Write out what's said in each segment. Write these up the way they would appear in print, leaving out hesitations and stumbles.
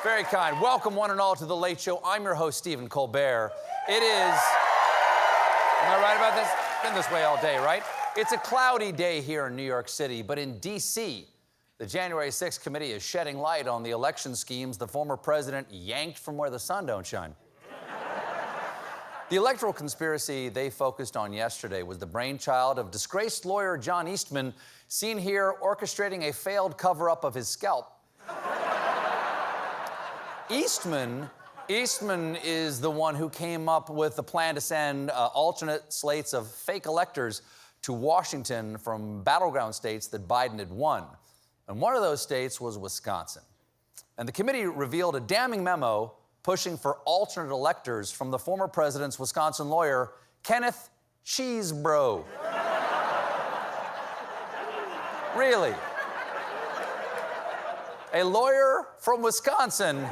Very kind. Welcome, one and all, to The Late Show. I'm your host, Stephen Colbert. It is... Am I right about this? It's been this way all day, right? It's a cloudy day here in New York City, but in D.C., the January 6th committee is shedding light on the election schemes the former president yanked from where the sun don't shine. The electoral conspiracy they focused on yesterday was the brainchild of disgraced lawyer John Eastman, seen here orchestrating a failed cover-up of his scalp. Eastman is the one who came up with the plan to send alternate slates of fake electors to Washington from battleground states that Biden had won. And one of those states was Wisconsin. And the committee revealed a damning memo pushing for alternate electors from the former president's Wisconsin lawyer, Kenneth Cheesebro. Really? A lawyer from Wisconsin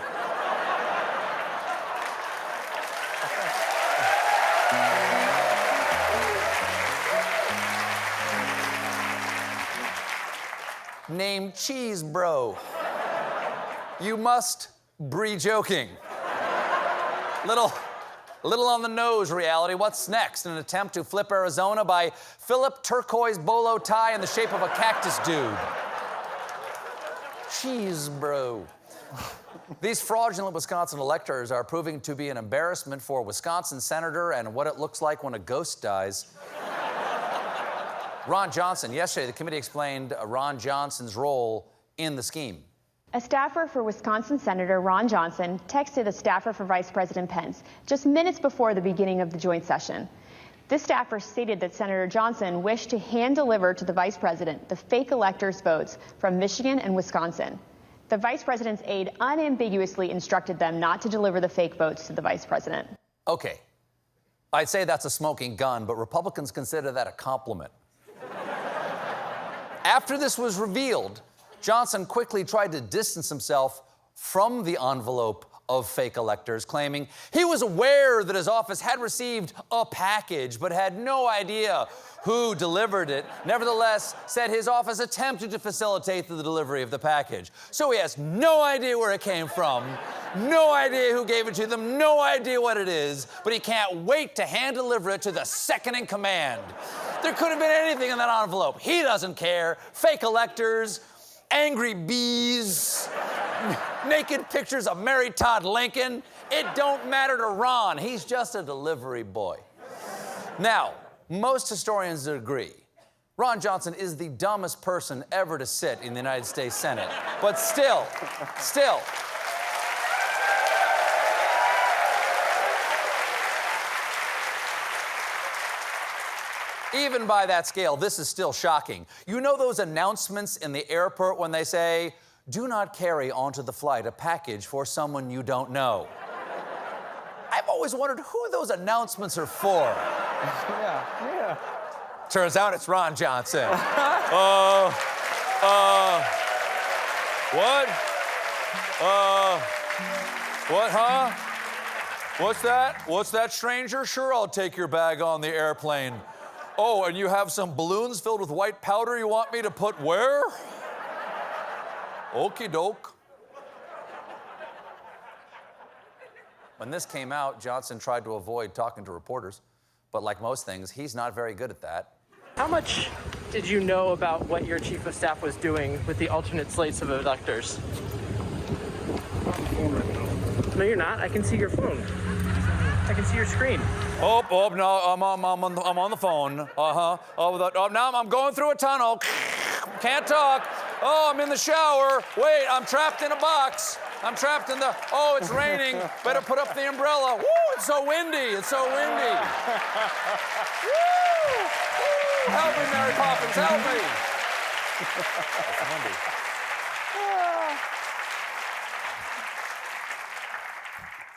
named Cheesebro. You must be joking. Little on the nose reality. What's next? An attempt to flip Arizona by Philip Turquoise bolo tie in the shape of a cactus dude. Cheesebro. These fraudulent Wisconsin electors are proving to be an embarrassment for a Wisconsin senator and what it looks like when a ghost dies. Ron Johnson. Yesterday, the committee explained Ron Johnson's role in the scheme. A staffer for Wisconsin Senator Ron Johnson texted a staffer for Vice President Pence just minutes before the beginning of the joint session. This staffer stated that Senator Johnson wished to hand-deliver to the vice president the fake electors' votes from Michigan and Wisconsin. The vice president's aide unambiguously instructed them not to deliver the fake votes to the vice president. Okay. I'd say that's a smoking gun, but Republicans consider that a compliment. After this was revealed, Johnson quickly tried to distance himself from the envelope of fake electors, claiming he was aware that his office had received a package but had no idea who delivered it. Nevertheless, said his office attempted to facilitate the delivery of the package. So he has no idea where it came from, no idea who gave it to them, no idea what it is, but he can't wait to hand-deliver it to the second in command. There could have been anything in that envelope. He doesn't care. Fake electors, angry bees, naked pictures of Mary Todd Lincoln. It don't matter to Ron. He's just a delivery boy. Now, most historians agree Ron Johnson is the dumbest person ever to sit in the United States Senate. But still, even by that scale, this is still shocking. You know those announcements in the airport when they say, "Do not carry onto the flight a package for someone you don't know"? I've always wondered who those announcements are for. Yeah. Turns out it's Ron Johnson. What, huh? What's that, stranger? Sure, I'll take your bag on the airplane. Oh, and you have some balloons filled with white powder you want me to put where? Okie doke. When this came out, Johnson tried to avoid talking to reporters, but like most things, he's not very good at that. How much did you know about what your chief of staff was doing with the alternate slates of electors? No, you're not. I can see your phone. I can see your screen. Oh, no, I'm on the phone. Now I'm going through a tunnel. Can't talk. Oh, I'm in the shower. Wait, I'm trapped in a box. Oh, it's raining. Better put up the umbrella. Woo, it's so windy. Woo! Help me, Mary Poppins, help me. It's windy.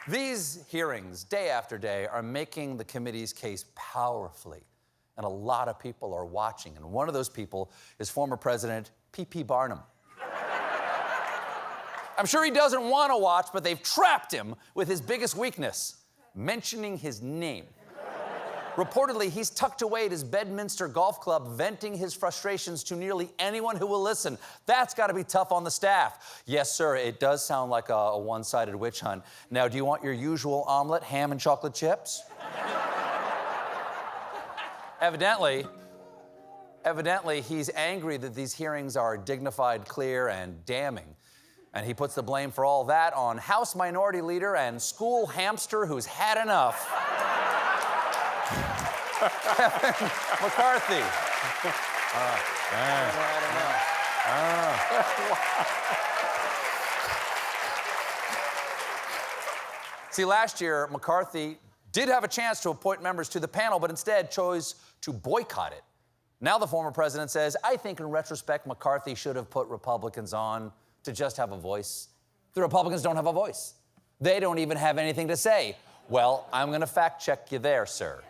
These hearings, day after day, are making the committee's case powerfully. And a lot of people are watching. And one of those people is former President P.P. Barnum. I'm sure he doesn't want to watch, but they've trapped him with his biggest weakness, mentioning his name. Reportedly, he's tucked away at his Bedminster Golf Club, venting his frustrations to nearly anyone who will listen. That's got to be tough on the staff. Yes, sir, it does sound like a one-sided witch hunt. Now, do you want your usual omelet, ham and chocolate chips? Evidently, he's angry that these hearings are dignified, clear, and damning. And he puts the blame for all that on House Minority Leader and school hamster who's had enough. Kevin McCarthy. See, last year, McCarthy did have a chance to appoint members to the panel, but instead chose to boycott it. Now the former president says, I think in retrospect, McCarthy should have put Republicans on to just have a voice. The Republicans don't have a voice. They don't even have anything to say. Well, I'm going to fact check you there, sir.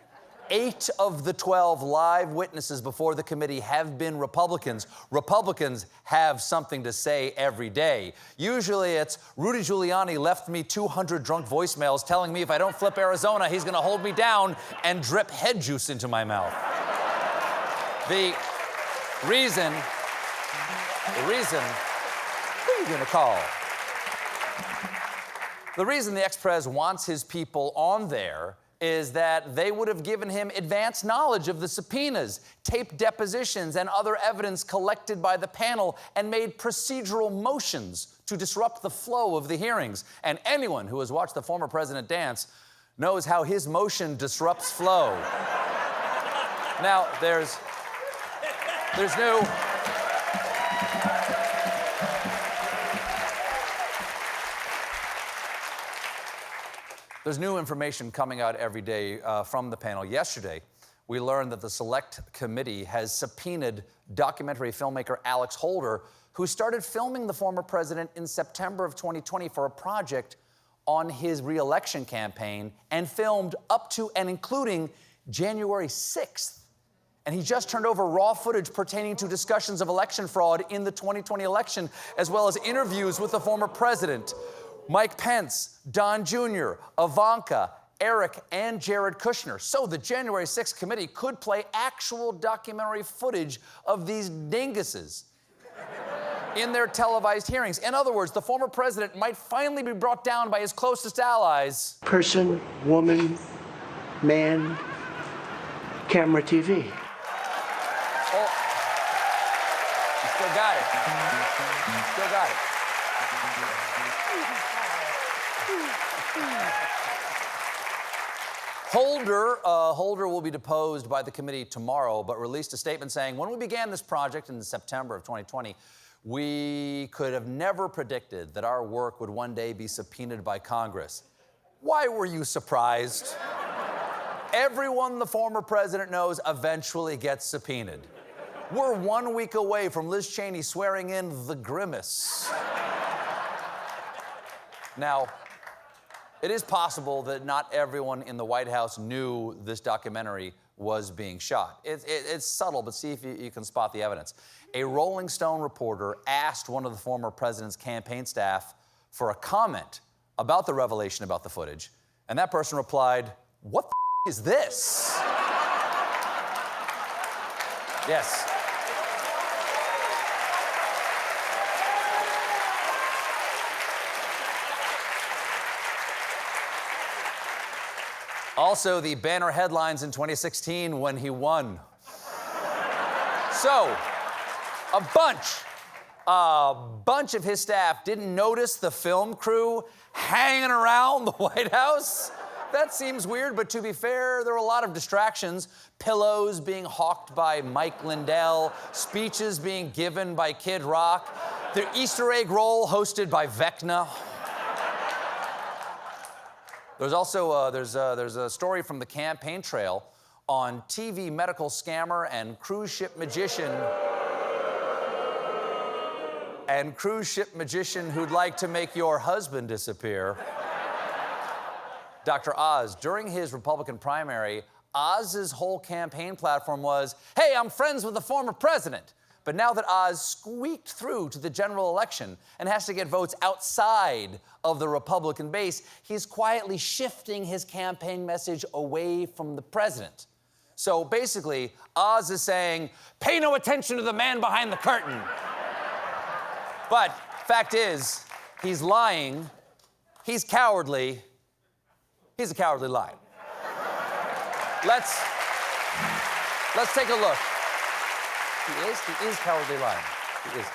8 of the 12 live witnesses before the committee have been Republicans. Republicans have something to say every day. Usually it's Rudy Giuliani left me 200 drunk voicemails telling me if I don't flip Arizona, he's going to hold me down and drip head juice into my mouth. The reason, who are you going to call? The reason the ex-pres wants his people on there is that they would have given him advance knowledge of the subpoenas, taped depositions, and other evidence collected by the panel and made procedural motions to disrupt the flow of the hearings. And anyone who has watched the former president dance knows how his motion disrupts flow. Now, there's new information coming out every day from the panel. Yesterday, we learned that the Select Committee has subpoenaed documentary filmmaker Alex Holder, who started filming the former president in September of 2020 for a project on his re-election campaign and filmed up to and including January 6th. And he just turned over raw footage pertaining to discussions of election fraud in the 2020 election, as well as interviews with the former president. Mike Pence, Don Jr., Ivanka, Eric, and Jared Kushner. So the January 6th committee could play actual documentary footage of these dinguses in their televised hearings. In other words, the former president might finally be brought down by his closest allies. Person, woman, man, camera, TV. Oh, you still got it. Still got it. Holder will be deposed by the committee tomorrow, but released a statement saying, when we began this project in September of 2020, we could have never predicted that our work would one day be subpoenaed by Congress. Why were you surprised? Everyone the former president knows eventually gets subpoenaed. We're 1 week away from Liz Cheney swearing in the grimace. Now, it is possible that not everyone in the White House knew this documentary was being shot. It's subtle, but see if you can spot the evidence. A Rolling Stone reporter asked one of the former president's campaign staff for a comment about the revelation about the footage, and that person replied, "What the is this?" Yes. Also, the banner headlines in 2016 when he won. So, a bunch of his staff didn't notice the film crew hanging around the White House. That seems weird, but to be fair, there were a lot of distractions. Pillows being hawked by Mike Lindell, speeches being given by Kid Rock, the Easter egg roll hosted by Vecna. There's also there's a story from the campaign trail on TV medical scammer and cruise ship magician who'd like to make your husband disappear. Dr. Oz. During his Republican primary, Oz's whole campaign platform was, "Hey, I'm friends with the former president." But now that Oz squeaked through to the general election and has to get votes outside of the Republican base, he's quietly shifting his campaign message away from the president. So basically, Oz is saying, pay no attention to the man behind the curtain. But fact is, he's lying, he's cowardly, he's a cowardly liar. Let's take a look. He is cowardly lying. He is.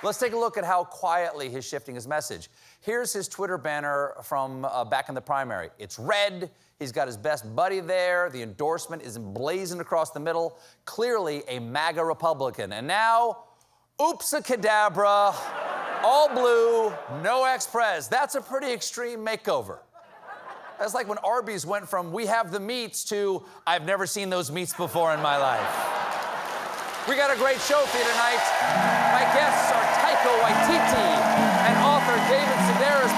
Let's take a look at how quietly he's shifting his message. Here's his Twitter banner from back in the primary. It's red. He's got his best buddy there. The endorsement is emblazoned across the middle. Clearly a MAGA Republican. And now, oops-a-cadabra, all blue, no ex-pres. That's a pretty extreme makeover. That's like when Arby's went from we have the meats to I've never seen those meats before in my life. We got a great show for you tonight. My guests are Taika Waititi and author David Sedaris.